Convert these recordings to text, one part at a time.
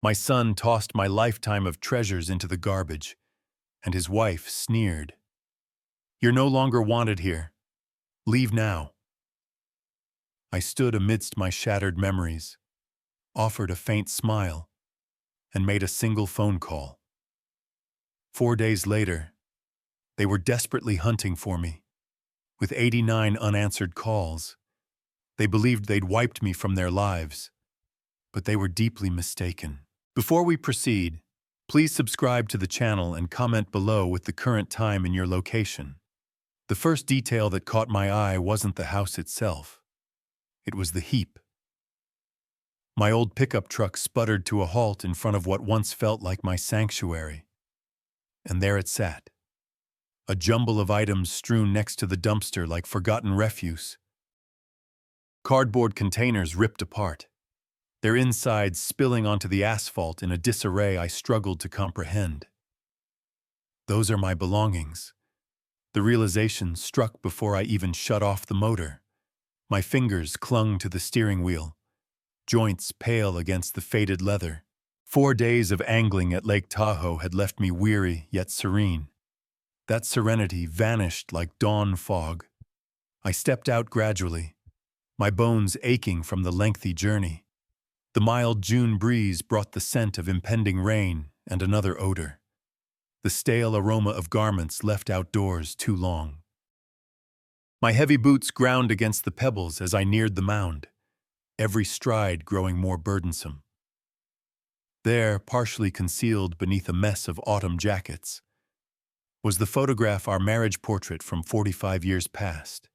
My son tossed my lifetime of treasures into the garbage, and his wife sneered. "You're no longer wanted here. Leave now." I stood amidst my shattered memories, offered a faint smile, and made a single phone call. 4 days later, they were desperately hunting for me. With 89 unanswered calls, they believed they'd wiped me from their lives, but they were deeply mistaken. Before we proceed, please subscribe to the channel and comment below with the current time and your location. The first detail that caught my eye wasn't the house itself. It was the heap. My old pickup truck sputtered to a halt in front of what once felt like my sanctuary. And there it sat, a jumble of items strewn next to the dumpster like forgotten refuse. Cardboard containers ripped apart, their insides spilling onto the asphalt in a disarray I struggled to comprehend. Those are my belongings. The realization struck before I even shut off the motor. My fingers clung to the steering wheel, joints pale against the faded leather. 4 days of angling at Lake Tahoe had left me weary yet serene. That serenity vanished like dawn fog. I stepped out gradually, my bones aching from the lengthy journey. The mild June breeze brought the scent of impending rain and another odor, the stale aroma of garments left outdoors too long. My heavy boots ground against the pebbles as I neared the mound, every stride growing more burdensome. There, partially concealed beneath a mess of autumn jackets, was the photograph, our marriage portrait from 45 years past.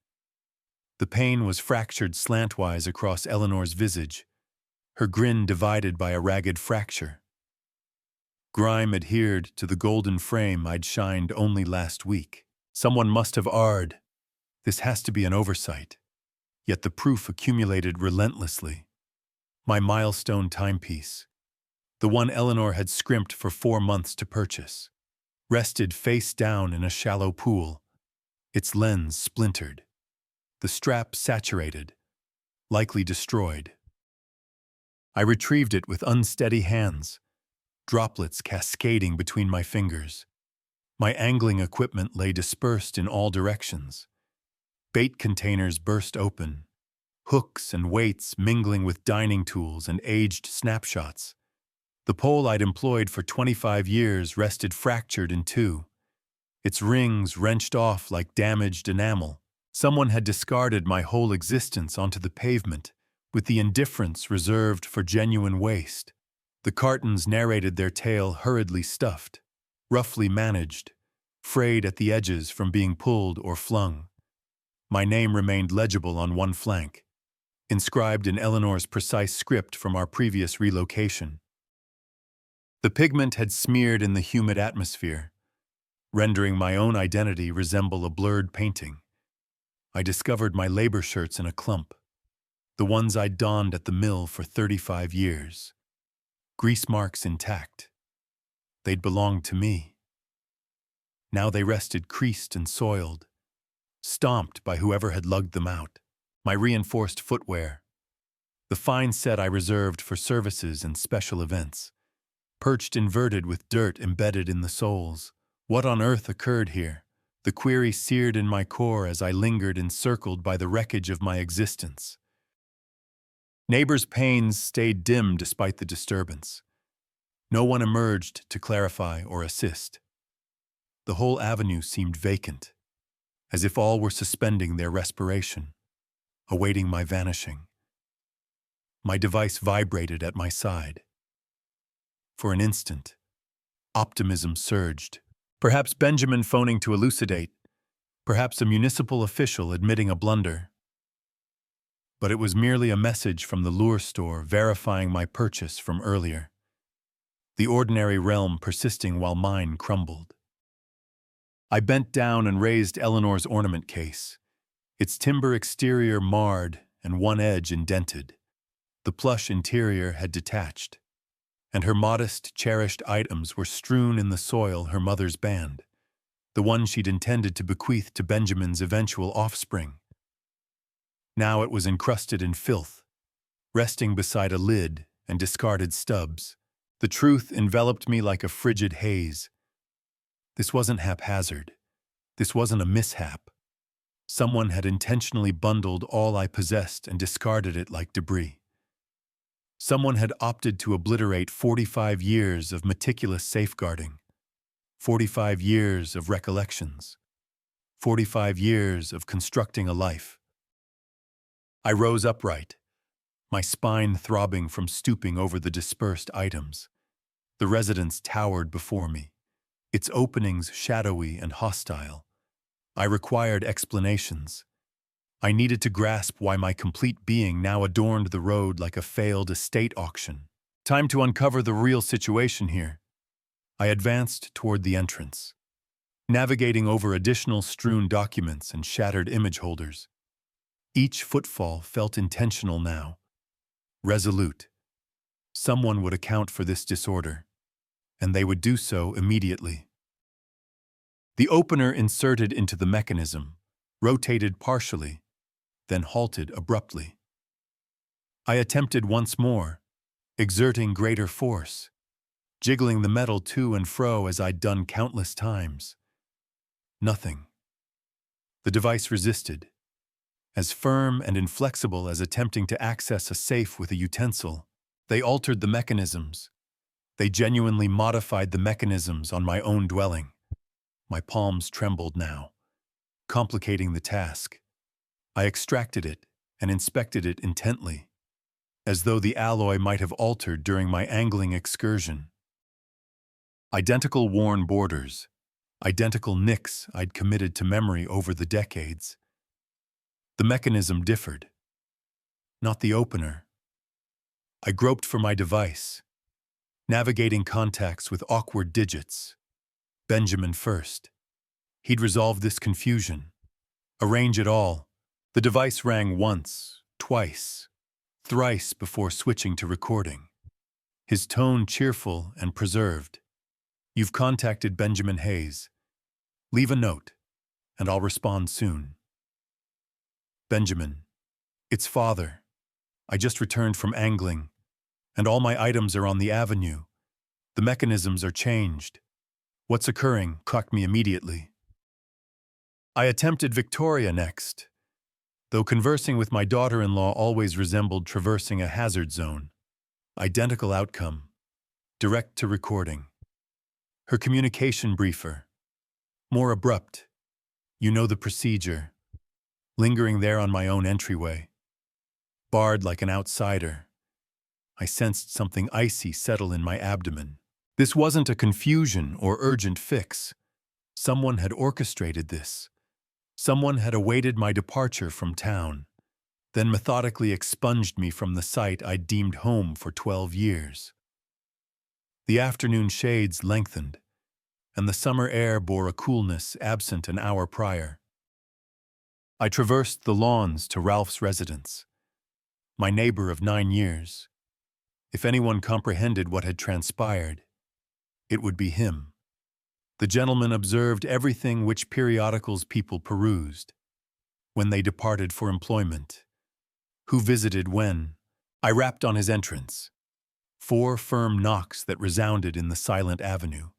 The pane was fractured slantwise across Eleanor's visage, her grin divided by a ragged fracture. Grime adhered to the golden frame I'd shined only last week. Someone must have erred. This has to be an oversight. Yet the proof accumulated relentlessly. My milestone timepiece, the one Eleanor had scrimped for 4 months to purchase, rested face down in a shallow pool, its lens splintered, the strap saturated, likely destroyed. I retrieved it with unsteady hands, droplets cascading between my fingers. My angling equipment lay dispersed in all directions. Bait containers burst open, hooks and weights mingling with dining tools and aged snapshots. The pole I'd employed for 25 years rested fractured in two, its rings wrenched off like damaged enamel. Someone had discarded my whole existence onto the pavement, with the indifference reserved for genuine waste. The cartons narrated their tale hurriedly stuffed, roughly managed, frayed at the edges from being pulled or flung. My name remained legible on one flank, inscribed in Eleanor's precise script from our previous relocation. The pigment had smeared in the humid atmosphere, rendering my own identity resemble a blurred painting. I discovered my labor shirts in a clump, the ones I'd donned at the mill for 35 years. Grease marks intact. They'd belonged to me. Now they rested creased and soiled, stomped by whoever had lugged them out. My reinforced footwear, the fine set I reserved for services and special events, perched inverted with dirt embedded in the soles. What on earth occurred here? The query seared in my core as I lingered encircled by the wreckage of my existence. Neighbors' panes stayed dim despite the disturbance. No one emerged to clarify or assist. The whole avenue seemed vacant, as if all were suspending their respiration, awaiting my vanishing. My device vibrated at my side. For an instant, optimism surged. Perhaps Benjamin phoning to elucidate, perhaps a municipal official admitting a blunder. But it was merely a message from the lure store verifying my purchase from earlier, the ordinary realm persisting while mine crumbled. I bent down and raised Eleanor's ornament case, its timber exterior marred and one edge indented. The plush interior had detached, and her modest, cherished items were strewn in the soil her mother's banned, the one she'd intended to bequeath to Benjamin's eventual offspring. Now it was encrusted in filth, resting beside a lid and discarded stubs. The truth enveloped me like a frigid haze. This wasn't haphazard. This wasn't a mishap. Someone had intentionally bundled all I possessed and discarded it like debris. Someone had opted to obliterate 45 years of meticulous safeguarding, 45 years of recollections, 45 years of constructing a life. I rose upright, my spine throbbing from stooping over the dispersed items. The residence towered before me, its openings shadowy and hostile. I required explanations. I needed to grasp why my complete being now adorned the road like a failed estate auction. Time to uncover the real situation here. I advanced toward the entrance, navigating over additional strewn documents and shattered image holders. Each footfall felt intentional now, resolute. Someone would account for this disorder, and they would do so immediately. The opener inserted into the mechanism, rotated partially, then halted abruptly. I attempted once more, exerting greater force, jiggling the metal to and fro as I'd done countless times. Nothing. The device resisted, as firm and inflexible as attempting to access a safe with a utensil. They altered the mechanisms. They genuinely modified the mechanisms on my own dwelling. My palms trembled now, complicating the task. I extracted it and inspected it intently, as though the alloy might have altered during my angling excursion. Identical worn borders, identical nicks I'd committed to memory over the decades. The mechanism differed, not the opener. I groped for my device, navigating contacts with awkward digits. Benjamin first. He'd resolve this confusion, arrange it all. The device rang once, twice, thrice before switching to recording. His tone cheerful and preserved. "You've contacted Benjamin Hayes. Leave a note, and I'll respond soon." Benjamin. "It's father. I just returned from angling, and all my items are on the avenue. The mechanisms are changed. What's occurring caught me immediately." I attempted Victoria next, though conversing with my daughter-in-law always resembled traversing a hazard zone. Identical outcome, direct to recording. Her communication briefer, more abrupt. "You know the procedure." Lingering there on my own entryway, barred like an outsider, I sensed something icy settle in my abdomen. This wasn't a confusion or urgent fix. Someone had orchestrated this. Someone had awaited my departure from town, then methodically expunged me from the site I'd deemed home for 12 years. The afternoon shades lengthened, and the summer air bore a coolness absent an hour prior. I traversed the lawns to Ralph's residence, my neighbor of 9 years. If anyone comprehended what had transpired, it would be him. The gentleman observed everything which periodicals people perused, when they departed for employment, who visited when. I rapped on his entrance. 4 firm knocks that resounded in the silent avenue.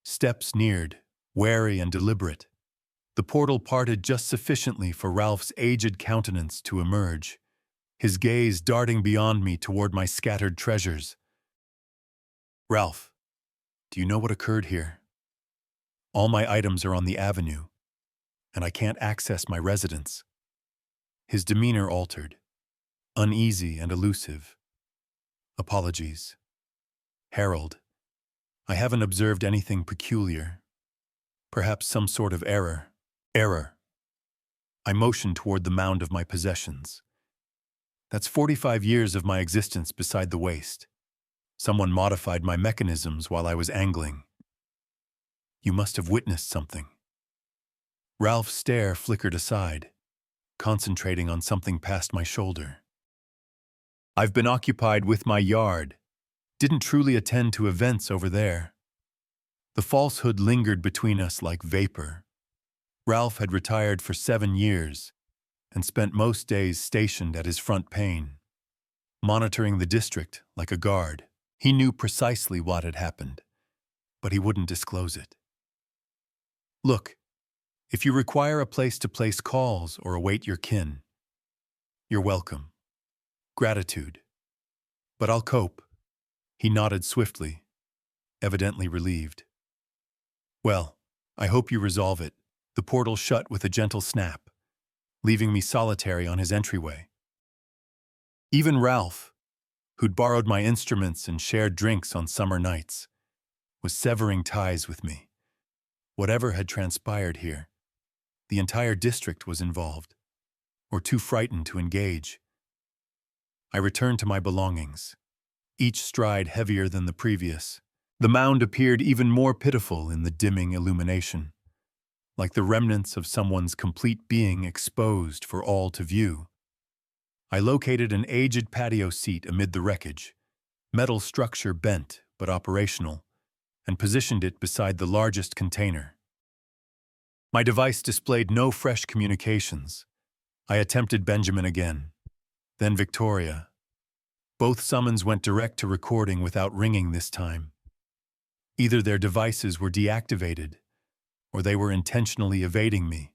Steps neared, wary and deliberate. The portal parted just sufficiently for Ralph's aged countenance to emerge, his gaze darting beyond me toward my scattered treasures. "Ralph, do you know what occurred here? All my items are on the avenue, and I can't access my residence." His demeanor altered, uneasy and elusive. "Apologies. Harold, I haven't observed anything peculiar. Perhaps some sort of error. I motioned toward the mound of my possessions. "That's 45 years of my existence beside the waste. Someone modified my mechanisms while I was angling. You must have witnessed something." Ralph's stare flickered aside, concentrating on something past my shoulder. "I've been occupied with my yard. Didn't truly attend to events over there." The falsehood lingered between us like vapor. Ralph had retired for 7 years and spent most days stationed at his front pane, monitoring the district like a guard. He knew precisely what had happened, but he wouldn't disclose it. Look, if you require a place to place calls or await your kin, you're welcome. Gratitude. But I'll cope. He nodded swiftly, evidently relieved. Well, I hope you resolve it. The portal shut with a gentle snap, leaving me solitary on his entryway. Even Ralph, who'd borrowed my instruments and shared drinks on summer nights, was severing ties with me. Whatever had transpired here, the entire district was involved, or too frightened to engage. I returned to my belongings, each stride heavier than the previous. The mound appeared even more pitiful in the dimming illumination, like the remnants of someone's complete being exposed for all to view. I located an aged patio seat amid the wreckage, metal structure bent but operational, and positioned it beside the largest container. My device displayed no fresh communications. I attempted Benjamin again, then Victoria. Both summons went direct to recording without ringing this time. Either their devices were deactivated, or they were intentionally evading me,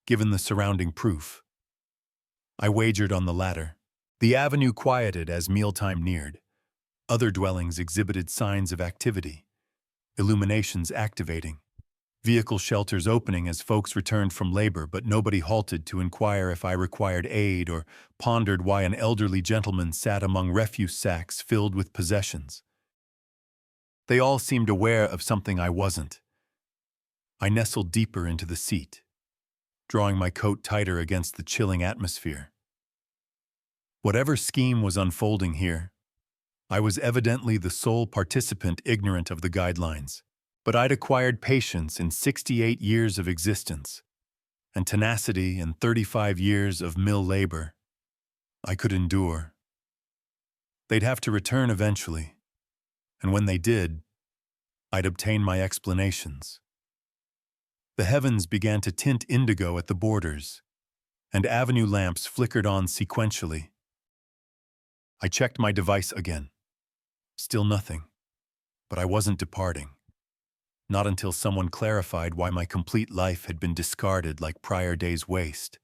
given the surrounding proof. I wagered on the latter. The avenue quieted as mealtime neared. Other dwellings exhibited signs of activity, illuminations activating, vehicle shelters opening as folks returned from labor, but nobody halted to inquire if I required aid or pondered why an elderly gentleman sat among refuse sacks filled with possessions. They all seemed aware of something I wasn't. I nestled deeper into the seat, drawing my coat tighter against the chilling atmosphere. Whatever scheme was unfolding here, I was evidently the sole participant ignorant of the guidelines. But I'd acquired patience in 68 years of existence, and tenacity in 35 years of mill labor. I could endure. They'd have to return eventually, and when they did, I'd obtain my explanations. The heavens began to tint indigo at the borders, and avenue lamps flickered on sequentially. I checked my device again. Still nothing, but I wasn't departing. Not until someone clarified why my complete life had been discarded like prior days' waste.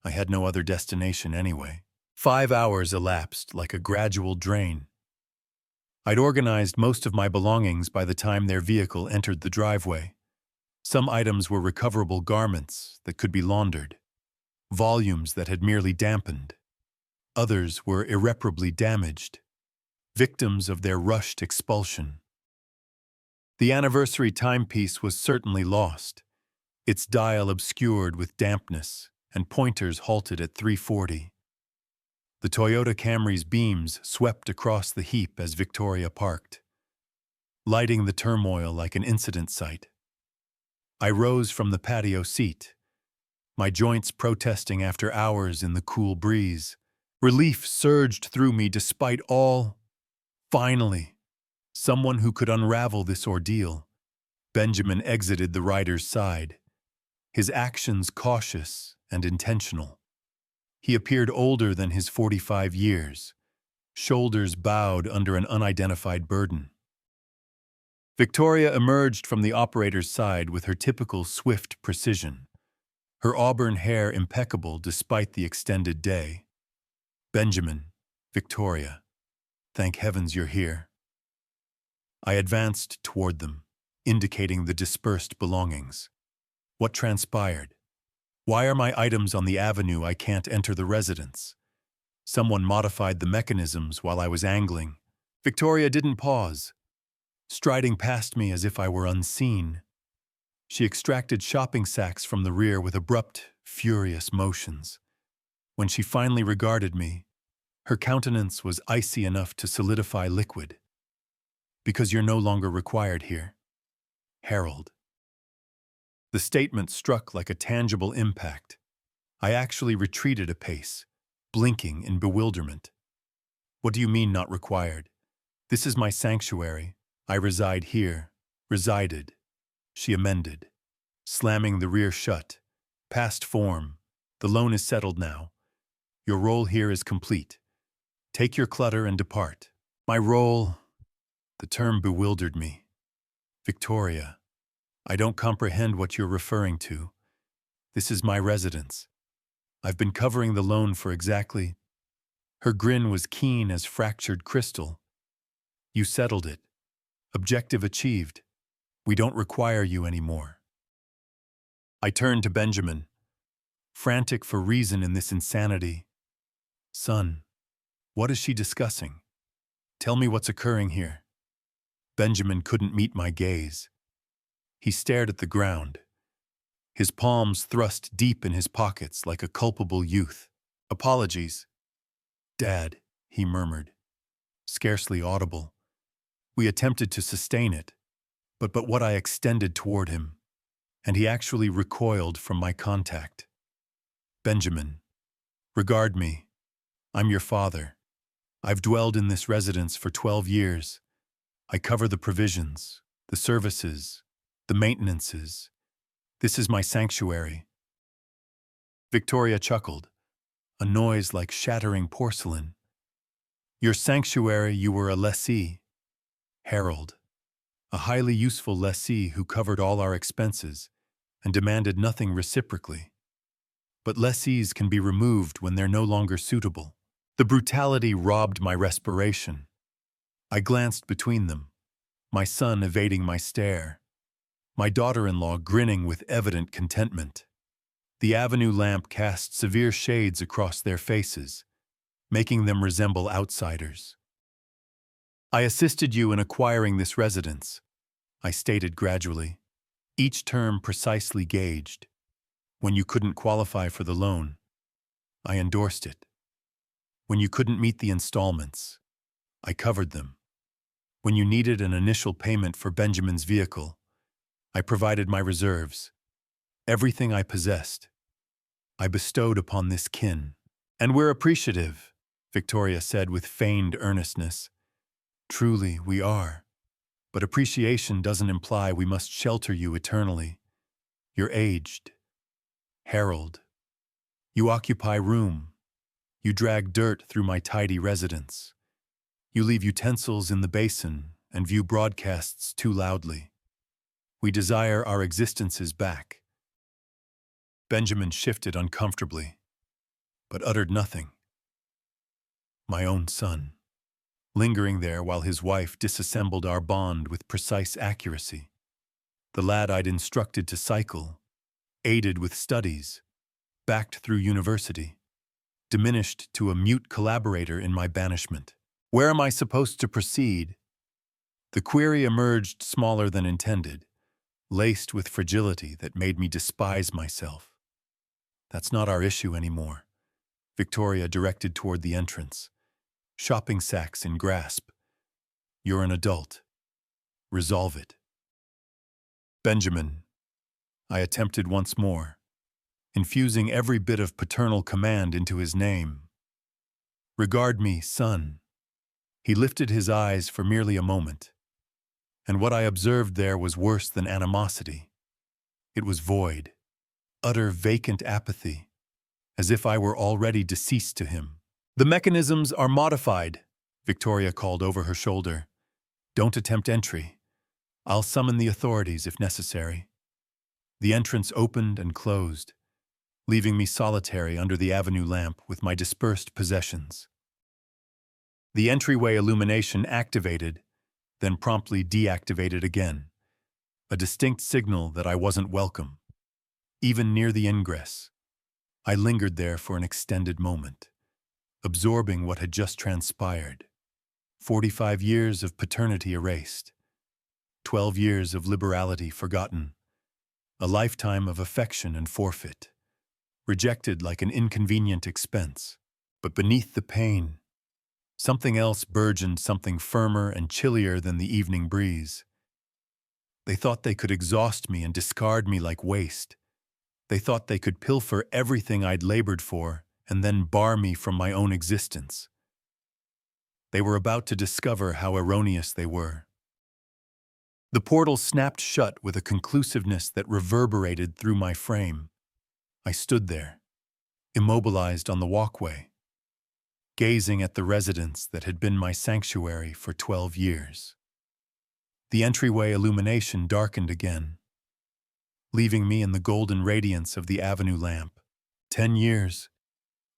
I had no other destination anyway. 5 hours elapsed like a gradual drain. I'd organized most of my belongings by the time their vehicle entered the driveway. Some items were recoverable garments that could be laundered, volumes that had merely dampened. Others were irreparably damaged, victims of their rushed expulsion. The anniversary timepiece was certainly lost, its dial obscured with dampness, and pointers halted at 3:40. The Toyota Camry's beams swept across the heap as Victoria parked, lighting the turmoil like an incident site. I rose from the patio seat, my joints protesting after hours in the cool breeze. Relief surged through me despite all. Finally, someone who could unravel this ordeal. Benjamin exited the rider's side, his actions cautious and intentional. He appeared older than his 45 years, shoulders bowed under an unidentified burden. Victoria emerged from the operator's side with her typical swift precision, her auburn hair impeccable despite the extended day. Benjamin, Victoria, thank heavens you're here. I advanced toward them, indicating the dispersed belongings. What transpired? Why are my items on the avenue I can't enter the residence? Someone modified the mechanisms while I was angling. Victoria didn't pause, striding past me as if I were unseen. She extracted shopping sacks from the rear with abrupt, furious motions. When she finally regarded me, her countenance was icy enough to solidify liquid. Because you're no longer required here. Harold. The statement struck like a tangible impact. I actually retreated a pace, blinking in bewilderment. What do you mean not required? This is my sanctuary. I reside here. Resided. She amended, slamming the rear shut. Past form. The loan is settled now. Your role here is complete. Take your clutter and depart. My role, the term bewildered me. Victoria, I don't comprehend what you're referring to. This is my residence. I've been covering the loan for exactly. Her grin was keen as fractured crystal. You settled it. Objective achieved. We don't require you anymore. I turned to Benjamin, frantic for reason in this insanity. Son, what is she discussing? Tell me what's occurring here. Benjamin couldn't meet my gaze. He stared at the ground, his palms thrust deep in his pockets like a culpable youth. Apologies. Dad, he murmured, scarcely audible. We attempted to sustain it, but what I extended toward him, and he actually recoiled from my contact. Benjamin, regard me. I'm your father. I've dwelled in this residence for 12 years. I cover the provisions, the services, the maintenances. This is my sanctuary. Victoria chuckled, a noise like shattering porcelain. Your sanctuary, you were a lessee. Harold, a highly useful lessee who covered all our expenses and demanded nothing reciprocally. But lessees can be removed when they're no longer suitable. The brutality robbed my respiration. I glanced between them, my son evading my stare, my daughter-in-law grinning with evident contentment. The avenue lamp cast severe shades across their faces, making them resemble outsiders. I assisted you in acquiring this residence, I stated gradually, each term precisely gauged. When you couldn't qualify for the loan, I endorsed it. When you couldn't meet the installments, I covered them. When you needed an initial payment for Benjamin's vehicle, I provided my reserves. Everything I possessed, I bestowed upon this kin. And we're appreciative, Victoria said with feigned earnestness. Truly, we are. But appreciation doesn't imply we must shelter you eternally. You're aged. Harold, you occupy room. You drag dirt through my tidy residence. You leave utensils in the basin and view broadcasts too loudly. We desire our existences back. Benjamin shifted uncomfortably, but uttered nothing. My own son, lingering there while his wife disassembled our bond with precise accuracy. The lad I'd instructed to cycle, aided with studies, backed through university, diminished to a mute collaborator in my banishment. Where am I supposed to proceed? The query emerged smaller than intended, laced with fragility that made me despise myself. That's not our issue anymore. Victoria directed toward the entrance, shopping sacks in grasp. You're an adult. Resolve it. Benjamin, I attempted once more, infusing every bit of paternal command into his name. Regard me, son. He lifted his eyes for merely a moment, and what I observed there was worse than animosity. It was void, utter vacant apathy, as if I were already deceased to him. The mechanisms are modified, Victoria called over her shoulder. Don't attempt entry. I'll summon the authorities if necessary. The entrance opened and closed, leaving me solitary under the avenue lamp with my dispersed possessions. The entryway illumination activated, then promptly deactivated again, a distinct signal that I wasn't welcome. Even near the ingress, I lingered there for an extended moment, absorbing what had just transpired. 45 years of paternity erased, 12 years of liberality forgotten, a lifetime of affection and forfeit, rejected like an inconvenient expense. But beneath the pain, something else burgeoned, something firmer and chillier than the evening breeze. They thought they could exhaust me and discard me like waste. They thought they could pilfer everything I'd labored for and then bar me from my own existence. They were about to discover how erroneous they were. The portal snapped shut with a conclusiveness that reverberated through my frame. I stood there, immobilized on the walkway. gazing at the residence that had been my sanctuary for 12 years. The entryway illumination darkened again, leaving me in the golden radiance of the avenue lamp. 10 years.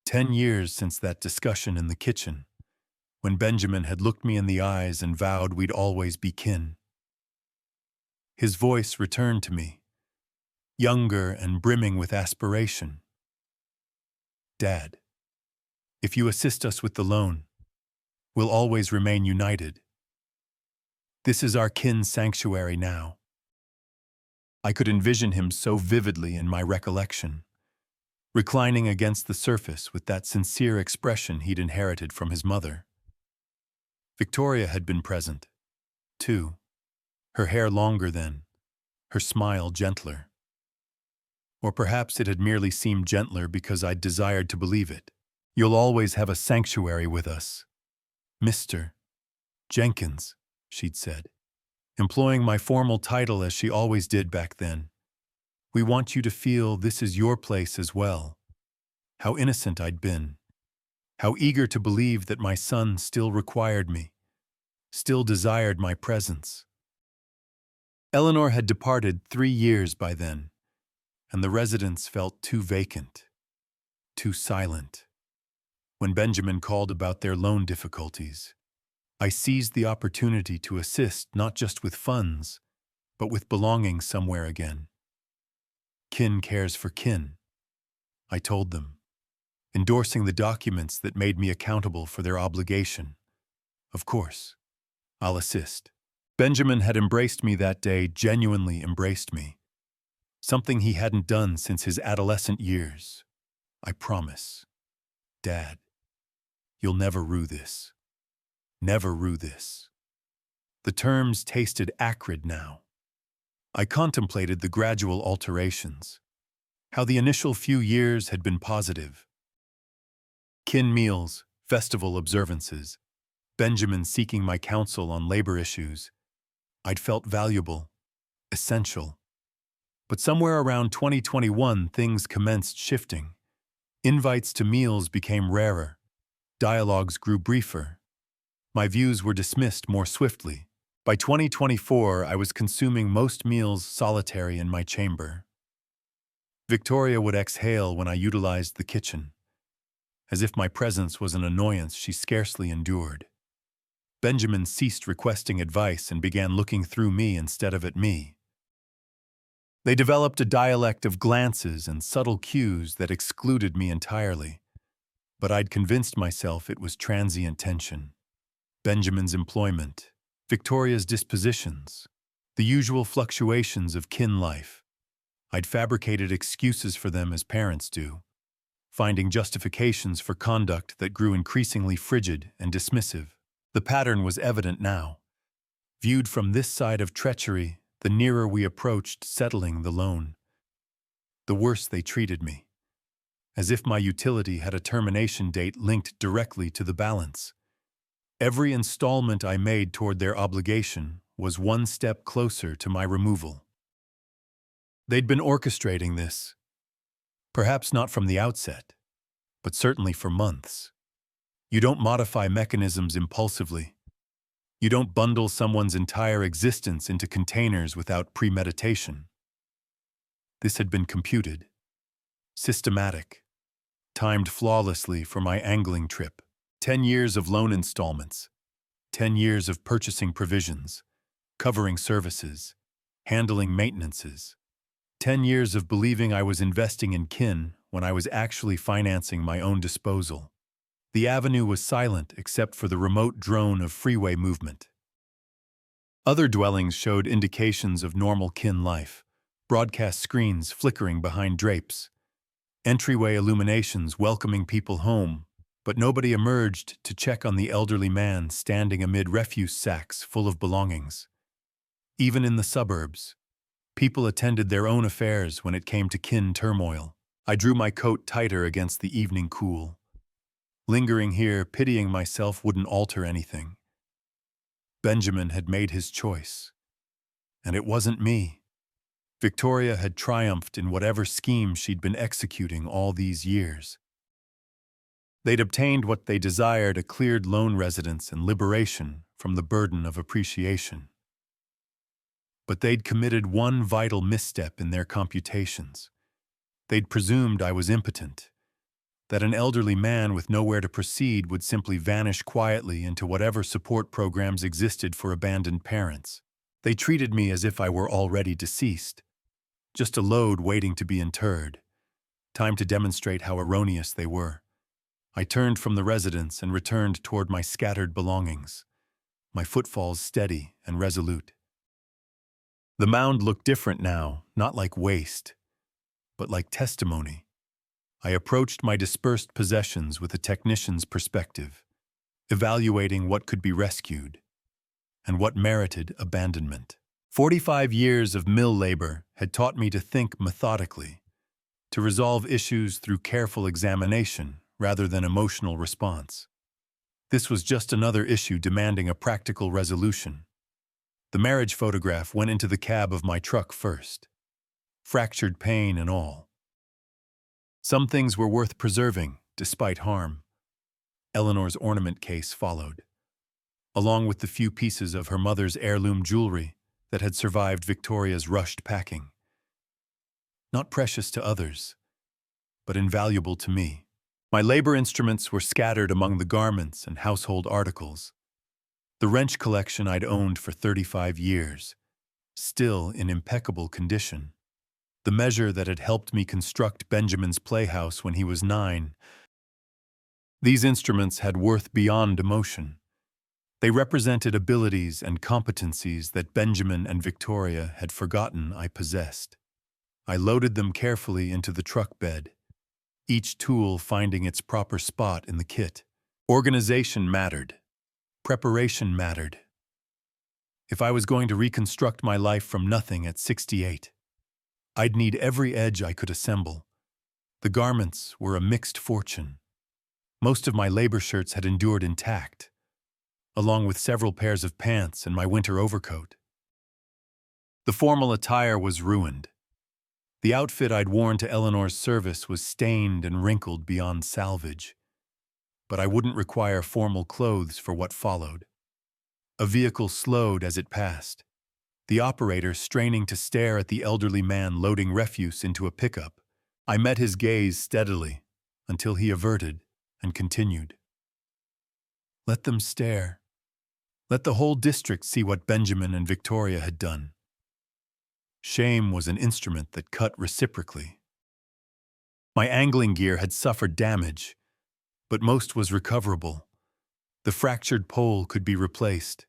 10 years since that discussion in the kitchen, when Benjamin had looked me in the eyes and vowed we'd always be kin. His voice returned to me, younger and brimming with aspiration. Dad, if you assist us with the loan, we'll always remain united. This is our kin sanctuary now. I could envision him so vividly in my recollection, reclining against the surface with that sincere expression he'd inherited from his mother. Victoria had been present, too, her hair longer then, her smile gentler. Or perhaps it had merely seemed gentler because I'd desired to believe it. You'll always have a sanctuary with us, Mr. Jenkins, she'd said, employing my formal title as she always did back then. We want you to feel this is your place as well. How innocent I'd been. How eager to believe that my son still required me, still desired my presence. Eleanor had departed 3 years by then, and the residence felt too vacant, too silent. When Benjamin called about their loan difficulties, I seized the opportunity to assist not just with funds, but with belonging somewhere again. Kin cares for kin, I told them, endorsing the documents that made me accountable for their obligation. Of course, I'll assist. Benjamin had embraced me that day, genuinely embraced me. Something he hadn't done since his adolescent years. I promise. Dad, you'll never rue this. Never rue this. The terms tasted acrid now. I contemplated the gradual alterations, how the initial few years had been positive. Kin meals, festival observances, Benjamin seeking my counsel on labor issues. I'd felt valuable, essential. But somewhere around 2021, things commenced shifting. Invites to meals became rarer. Dialogues grew briefer. My views were dismissed more swiftly. By 2024, I was consuming most meals solitary in my chamber. Victoria would exhale when I utilized the kitchen, as if my presence was an annoyance she scarcely endured. Benjamin ceased requesting advice and began looking through me instead of at me. They developed a dialect of glances and subtle cues that excluded me entirely, but I'd convinced myself it was transient tension. Benjamin's employment, Victoria's dispositions, the usual fluctuations of kin life. I'd fabricated excuses for them as parents do, finding justifications for conduct that grew increasingly frigid and dismissive. The pattern was evident now. Viewed from this side of treachery, the nearer we approached settling the loan, the worse they treated me, as if my utility had a termination date linked directly to the balance. Every installment I made toward their obligation was one step closer to my removal. They'd been orchestrating this, perhaps not from the outset, but certainly for months. You don't modify mechanisms impulsively. You don't bundle someone's entire existence into containers without premeditation. This had been computed, systematic, timed flawlessly for my angling trip. 10 years of loan installments, 10 years of purchasing provisions, covering services, handling maintenances, 10 years of believing I was investing in kin when I was actually financing my own disposal. The avenue was silent except for the remote drone of freeway movement. Other dwellings showed indications of normal kin life, broadcast screens flickering behind drapes, entryway illuminations welcoming people home, but nobody emerged to check on the elderly man standing amid refuse sacks full of belongings. Even in the suburbs, people attended their own affairs when it came to kin turmoil. I drew my coat tighter against the evening cool. Lingering here, pitying myself wouldn't alter anything. Benjamin had made his choice, and it wasn't me. Victoria had triumphed in whatever scheme she'd been executing all these years. They'd obtained what they desired, a cleared loan residence and liberation from the burden of appreciation. But they'd committed one vital misstep in their computations. They'd presumed I was impotent, that an elderly man with nowhere to proceed would simply vanish quietly into whatever support programs existed for abandoned parents. They treated me as if I were already deceased, just a load waiting to be interred. Time to demonstrate how erroneous they were. I turned from the residence and returned toward my scattered belongings, my footfalls steady and resolute. The mound looked different now, not like waste, but like testimony. I approached my dispersed possessions with a technician's perspective, evaluating what could be rescued and what merited abandonment. 45 years of mill labor had taught me to think methodically, to resolve issues through careful examination rather than emotional response. This was just another issue demanding a practical resolution. The marriage photograph went into the cab of my truck first, fractured pane and all. Some things were worth preserving, despite harm. Eleanor's ornament case followed, along with the few pieces of her mother's heirloom jewelry that had survived Victoria's rushed packing. Not precious to others, but invaluable to me. My labor instruments were scattered among the garments and household articles. The wrench collection I'd owned for 35 years, still in impeccable condition. The measure that had helped me construct Benjamin's playhouse when he was 9. These instruments had worth beyond emotion. They represented abilities and competencies that Benjamin and Victoria had forgotten I possessed. I loaded them carefully into the truck bed, each tool finding its proper spot in the kit. Organization mattered. Preparation mattered. If I was going to reconstruct my life from nothing at 68, I'd need every edge I could assemble. The garments were a mixed fortune. Most of my labor shirts had endured intact, along with several pairs of pants and my winter overcoat. The formal attire was ruined. The outfit I'd worn to Eleanor's service was stained and wrinkled beyond salvage. But I wouldn't require formal clothes for what followed. A vehicle slowed as it passed, the operator straining to stare at the elderly man loading refuse into a pickup. I met his gaze steadily until he averted and continued. Let them stare. Let the whole district see what Benjamin and Victoria had done. Shame was an instrument that cut reciprocally. My angling gear had suffered damage, but most was recoverable. The fractured pole could be replaced,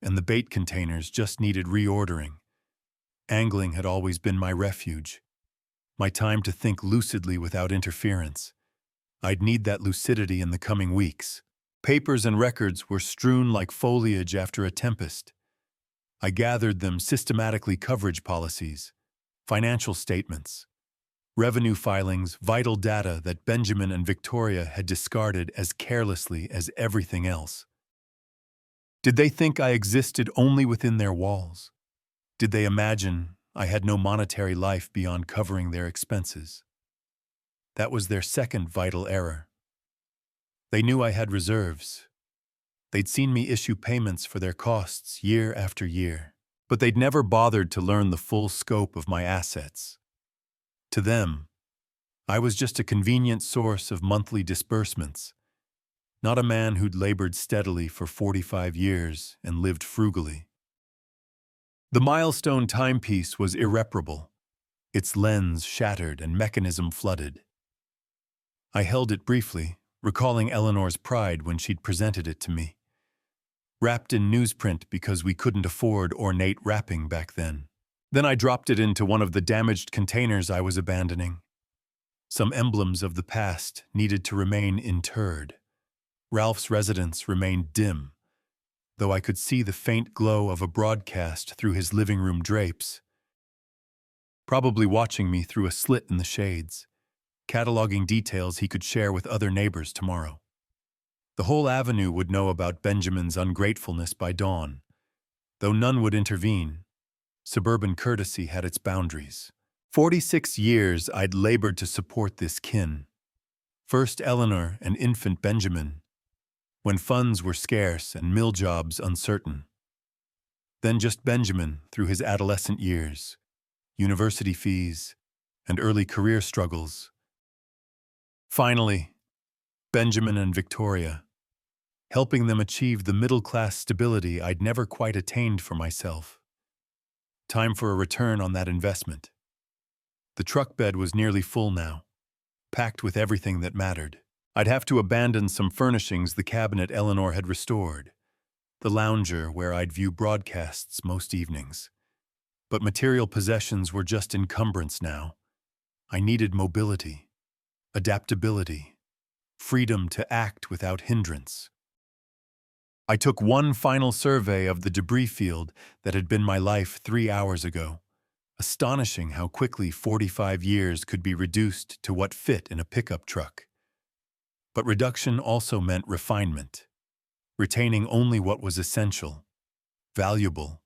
and the bait containers just needed reordering. Angling had always been my refuge, my time to think lucidly without interference. I'd need that lucidity in the coming weeks. Papers and records were strewn like foliage after a tempest. I gathered them: systematically coverage policies, financial statements, revenue filings, vital data that Benjamin and Victoria had discarded as carelessly as everything else. Did they think I existed only within their walls? Did they imagine I had no monetary life beyond covering their expenses? That was their second vital error. They knew I had reserves. They'd seen me issue payments for their costs year after year, but they'd never bothered to learn the full scope of my assets. To them, I was just a convenient source of monthly disbursements, not a man who'd labored steadily for 45 years and lived frugally. The milestone timepiece was irreparable, its lens shattered and mechanism flooded. I held it briefly, recalling Eleanor's pride when she'd presented it to me. Wrapped in newsprint because we couldn't afford ornate wrapping back then. Then I dropped it into one of the damaged containers I was abandoning. Some emblems of the past needed to remain interred. Ralph's residence remained dim, though I could see the faint glow of a broadcast through his living room drapes, probably watching me through a slit in the shades, cataloging details he could share with other neighbors tomorrow. The whole avenue would know about Benjamin's ungratefulness by dawn. Though none would intervene, suburban courtesy had its boundaries. 46 years I'd labored to support this kin. First Eleanor and infant Benjamin, when funds were scarce and mill jobs uncertain. Then just Benjamin through his adolescent years, university fees, and early career struggles. Finally, Benjamin and Victoria, helping them achieve the middle-class stability I'd never quite attained for myself. Time for a return on that investment. The truck bed was nearly full now, packed with everything that mattered. I'd have to abandon some furnishings the cabinet Eleanor had restored, the lounger where I'd view broadcasts most evenings. But material possessions were just encumbrance now. I needed mobility, adaptability, freedom to act without hindrance. I took one final survey of the debris field that had been my life 3 hours ago. Astonishing how quickly 45 years could be reduced to what fit in a pickup truck. But reduction also meant refinement, retaining only what was essential, valuable,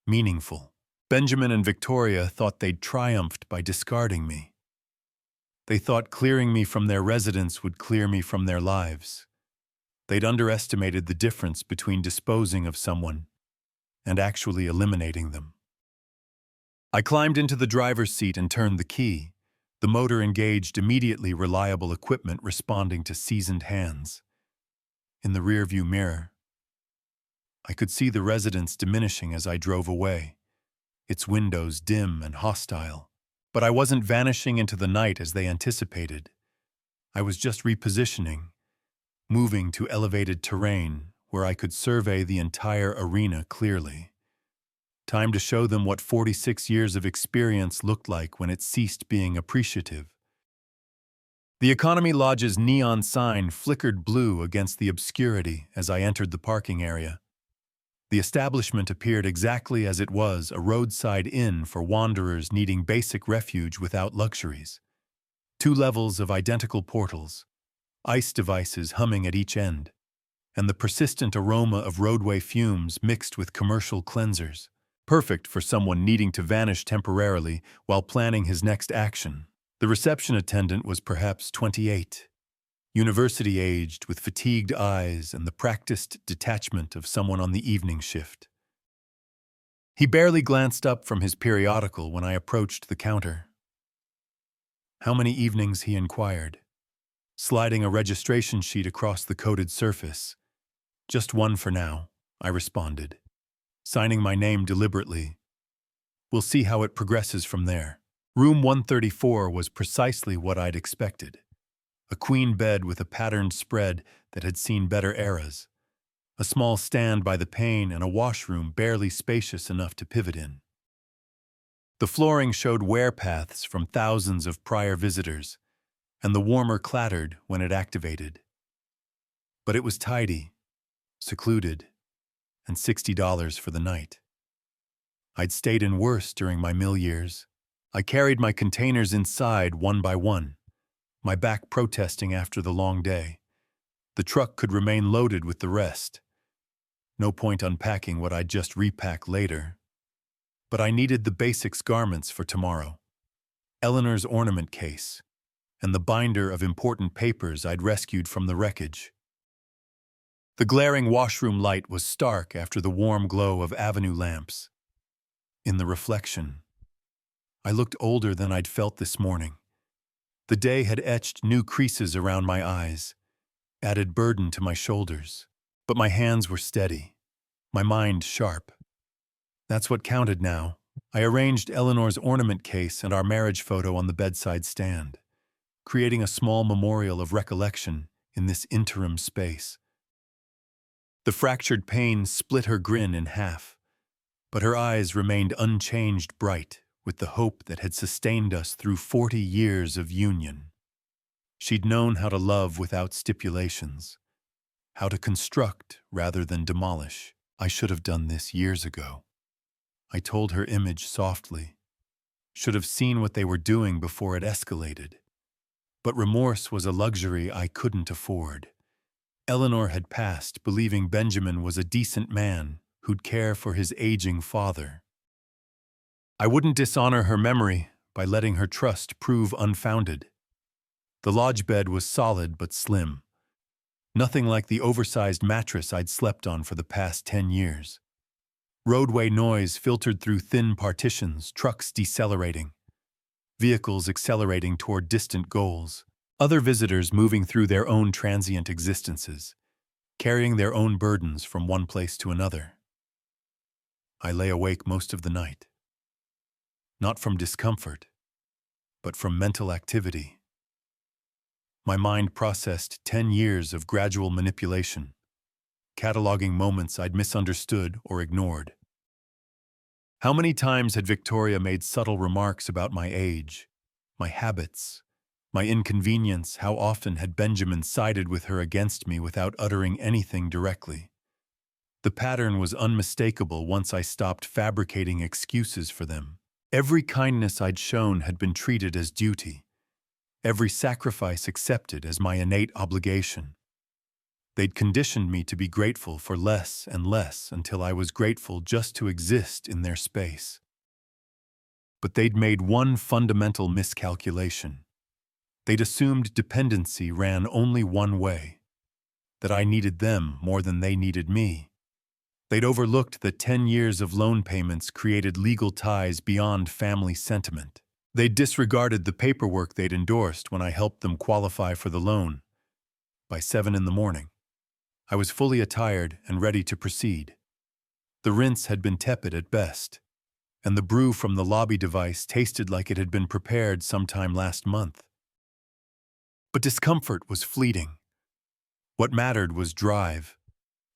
meaningful. Benjamin and Victoria thought they'd triumphed by discarding me. They thought clearing me from their residence would clear me from their lives. They'd underestimated the difference between disposing of someone and actually eliminating them. I climbed into the driver's seat and turned the key. The motor engaged immediately, reliable equipment responding to seasoned hands. In the rearview mirror, I could see the residence diminishing as I drove away, its windows dim and hostile. But I wasn't vanishing into the night as they anticipated. I was just repositioning, moving to elevated terrain where I could survey the entire arena clearly. Time to show them what 46 years of experience looked like when it ceased being appreciative. The Economy Lodge's neon sign flickered blue against the obscurity as I entered the parking area. The establishment appeared exactly as it was, a roadside inn for wanderers needing basic refuge without luxuries. 2 levels of identical portals, ice devices humming at each end, and the persistent aroma of roadway fumes mixed with commercial cleansers. Perfect for someone needing to vanish temporarily while planning his next action. The reception attendant was perhaps 28, university-aged with fatigued eyes and the practiced detachment of someone on the evening shift. He barely glanced up from his periodical when I approached the counter. How many evenings, he inquired, sliding a registration sheet across the coated surface. Just 1 for now, I responded, signing my name deliberately. We'll see how it progresses from there. Room 134 was precisely what I'd expected. A queen bed with a patterned spread that had seen better eras. A small stand by the pane and a washroom barely spacious enough to pivot in. The flooring showed wear paths from thousands of prior visitors, and the warmer clattered when it activated. But it was tidy, secluded, and $60 for the night. I'd stayed in worse during my mill years. I carried my containers inside one by one, my back protesting after the long day. The truck could remain loaded with the rest. No point unpacking what I'd just repack later. But I needed the basics garments for tomorrow. Eleanor's ornament case, and the binder of important papers I'd rescued from the wreckage. The glaring washroom light was stark after the warm glow of avenue lamps. In the reflection, I looked older than I'd felt this morning. The day had etched new creases around my eyes, added burden to my shoulders. But my hands were steady, my mind sharp. That's what counted now. I arranged Eleanor's ornament case and our marriage photo on the bedside stand, creating a small memorial of recollection in this interim space. The fractured pane split her grin in half, but her eyes remained unchanged bright with the hope that had sustained us through 40 years of union. She'd known how to love without stipulations, how to construct rather than demolish. I should have done this years ago. I told her image softly. Should have seen what they were doing before it escalated. But remorse was a luxury I couldn't afford. Eleanor had passed, believing Benjamin was a decent man who'd care for his aging father. I wouldn't dishonor her memory by letting her trust prove unfounded. The lodge bed was solid but slim, nothing like the oversized mattress I'd slept on for the past 10 years. Roadway noise filtered through thin partitions, trucks decelerating, vehicles accelerating toward distant goals, other visitors moving through their own transient existences, carrying their own burdens from one place to another. I lay awake most of the night, not from discomfort, but from mental activity. My mind processed 10 years of gradual manipulation, cataloging moments I'd misunderstood or ignored. How many times had Victoria made subtle remarks about my age, my habits, my inconvenience? How often had Benjamin sided with her against me without uttering anything directly? The pattern was unmistakable once I stopped fabricating excuses for them. Every kindness I'd shown had been treated as duty, every sacrifice accepted as my innate obligation. They'd conditioned me to be grateful for less and less until I was grateful just to exist in their space. But they'd made one fundamental miscalculation. They'd assumed dependency ran only one way, that I needed them more than they needed me. They'd overlooked that 10 years of loan payments created legal ties beyond family sentiment. They'd disregarded the paperwork they'd endorsed when I helped them qualify for the loan. By 7 in the morning, I was fully attired and ready to proceed. The rinse had been tepid at best, and the brew from the lobby device tasted like it had been prepared sometime last month. But discomfort was fleeting. What mattered was drive.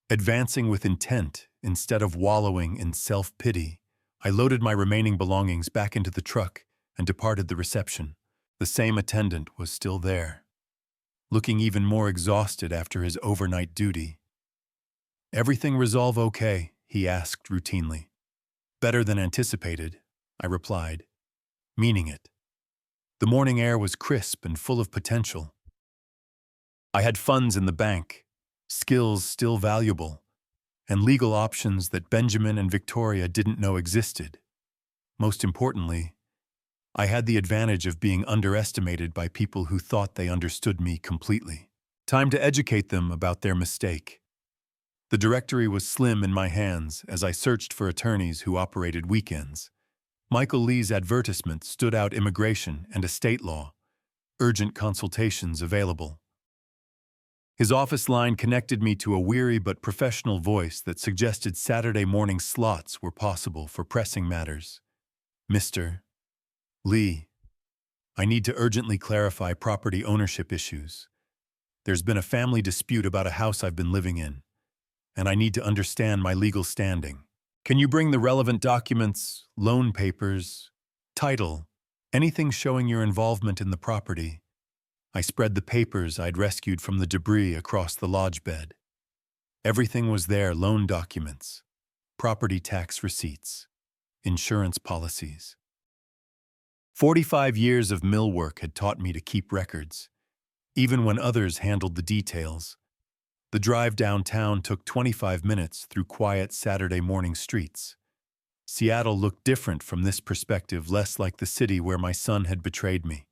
Advancing with intent instead of wallowing in self-pity, I loaded my remaining belongings back into the truck and departed the reception. The same attendant was still there, looking even more exhausted after his overnight duty. "Everything resolve okay?" he asked routinely. "Better than anticipated," I replied, meaning it. The morning air was crisp and full of potential. I had funds in the bank, skills still valuable, and legal options that Benjamin and Victoria didn't know existed. Most importantly, I had the advantage of being underestimated by people who thought they understood me completely. Time to educate them about their mistake. The directory was slim in my hands as I searched for attorneys who operated weekends. Michael Lee's advertisement stood out: immigration and estate law, urgent consultations available. His office line connected me to a weary but professional voice that suggested Saturday morning slots were possible for pressing matters. "Mr. Lee, I need to urgently clarify property ownership issues. There's been a family dispute about a house I've been living in, and I need to understand my legal standing. Can you bring the relevant documents, loan papers, title, anything showing your involvement in the property?" I spread the papers I'd rescued from the debris across the lodge bed. Everything was there: loan documents, property tax receipts, insurance policies. 45 years of mill work had taught me to keep records, even when others handled the details. The drive downtown took 25 minutes through quiet Saturday morning streets. Seattle looked different from this perspective, less like the city where my son had betrayed me.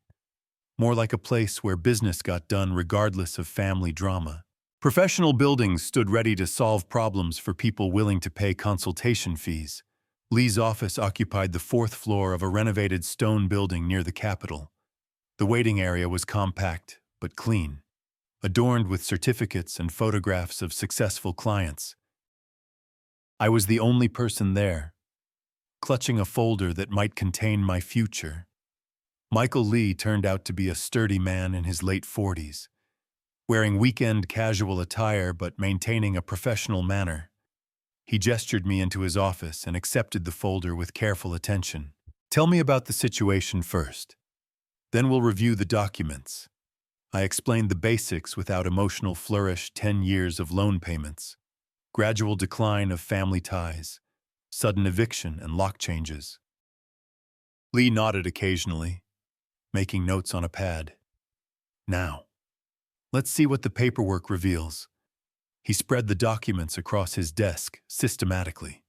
More like a place where business got done regardless of family drama. Professional buildings stood ready to solve problems for people willing to pay consultation fees. Lee's office occupied the 4th floor of a renovated stone building near the Capitol. The waiting area was compact but clean, adorned with certificates and photographs of successful clients. I was the only person there, clutching a folder that might contain my future. Michael Lee turned out to be a sturdy man in his late 40s, wearing weekend casual attire but maintaining a professional manner. He gestured me into his office and accepted the folder with careful attention. "Tell me about the situation first. Then we'll review the documents." I explained the basics without emotional flourish: 10 years of loan payments, gradual decline of family ties, sudden eviction and lock changes. Lee nodded occasionally, making notes on a pad. "Now, let's see what the paperwork reveals." He spread the documents across his desk systematically,